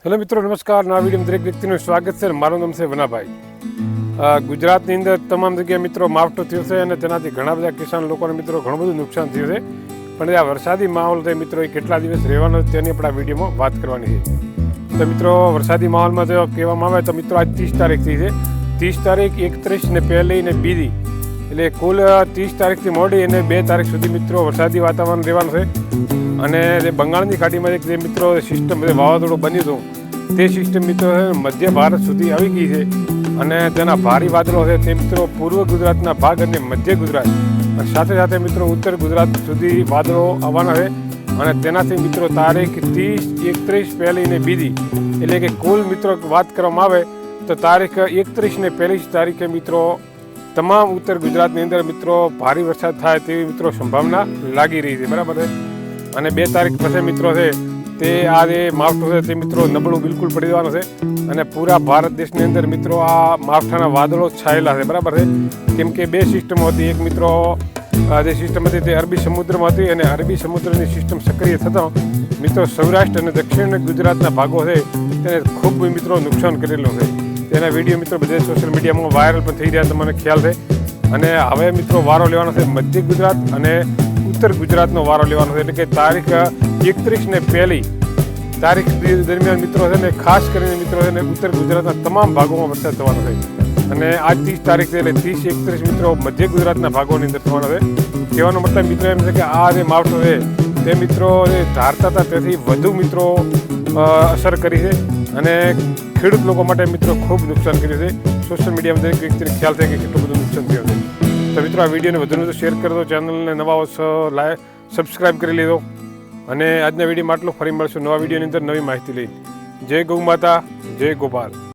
Hello મિત્રો, નમસ્કાર. નવા વિડીયોમાં દરેક વ્યક્તિનું સ્વાગત છે. મારું નામ છે વનાભાઈ. ગુજરાતની અંદર તમામ જગ્યાએ મિત્રો માવઠું થયું છે અને તેનાથી ઘણા બધા કિસાન લોકોને મિત્રો ઘણું બધું નુકસાન થયું છે. પણ આ વરસાદી માહોલ છે મિત્રો, એ કેટલા દિવસ રહેવાનો તેની આપણા વિડીયોમાં વાત કરવાની છે. તો મિત્રો, વરસાદી માહોલમાં જો કહેવામાં આવે તો મિત્રો આજ 30 તારીખથી છે. 30 તારીખ, 31 ને પહેલી ને બીજી, એટલે કુલ 30 તારીખથી મોડી અને 2 તારીખ સુધી મિત્રો વરસાદી વાતાવરણ રહેવાનું છે. અને જે બંગાળની ખાડીમાં જે મિત્રો સિસ્ટમ વાવાઝોડું બન્યું હતું તે સિસ્ટમ મિત્રો મધ્ય ભારત સુધી આવી ગઈ છે અને તેના ભારે વાદળો છે તે મિત્રો પૂર્વ ગુજરાતના ભાગ અને મધ્ય ગુજરાત અને સાથે સાથે મિત્રો ઉત્તર ગુજરાત સુધી વાદળો આવવાના છે. અને તેનાથી મિત્રો તારીખ 30, 31 પહેલી ને બીજી, એટલે કે કુલ મિત્રો વાત કરવામાં આવે તો તારીખ 31 ને પહેલી તારીખે મિત્રો તમામ ઉત્તર ગુજરાતની અંદર મિત્રો ભારે વરસાદ થાય તેવી મિત્રો સંભાવના લાગી રહી છે. બરાબર છે. અને 2 તારીખ પછી મિત્રો છે તે આ જે માવઠું છે તે મિત્રો નબળું બિલકુલ પડી જવાનું છે અને પૂરા ભારત દેશની અંદર મિત્રો આ માવઠાના વાદળો છાયેલા છે. બરાબર છે. કેમ કે 2 સિસ્ટમો હતી. એક મિત્રો જે સિસ્ટમ હતી તે અરબી સમુદ્રમાં હતી અને અરબી સમુદ્રની સિસ્ટમ સક્રિય થતાં મિત્રો સૌરાષ્ટ્ર અને દક્ષિણ ગુજરાતના ભાગો છે તેને ખૂબ મિત્રો નુકસાન કરેલું છે. તેના વિડીયો મિત્રો બધે સોશિયલ મીડિયામાં વાયરલ પણ થઈ રહ્યા તમને ખ્યાલ છે. અને હવે મિત્રો વારો લેવાનો છે મધ્ય ગુજરાત અને ઉત્તર ગુજરાતનો વારો લેવાનો છે. એટલે કે તારીખ 31 ને પહેલી તારીખ દરમિયાન મિત્રો છે ને ખાસ કરીને મિત્રો છે ને ઉત્તર ગુજરાતના તમામ ભાગોમાં વરસાદ થવાનો છે. અને આજ 30 તારીખ છે એટલે 30, 31 મિત્રો મધ્ય ગુજરાતના ભાગોની અંદર થવાનો છે. કહેવાનો મતલબ મિત્રો એમ છે કે આ જે માવઠું છે તે મિત્રો ધારતા હતા તેથી વધુ મિત્રો અસર કરી છે અને ખેડૂત લોકો માટે મિત્રો ખૂબ નુકસાન કર્યું છે. સોશિયલ મીડિયામાં દરેક વ્યક્તિને ખ્યાલ છે કે કેટલું બધું નુકસાન થયું છે. તો મિત્રો આ વિડીયોને વધુ શેર કરી દો, ચેનલને નવા સબસ્ક્રાઈબ કરી લીધો અને આજના વિડીયોમાં આટલું. ફરી મળશું નવા વિડીયોની અંદર નવી માહિતી લઈ. જય ગૌ માતા, જય ગોપાલ.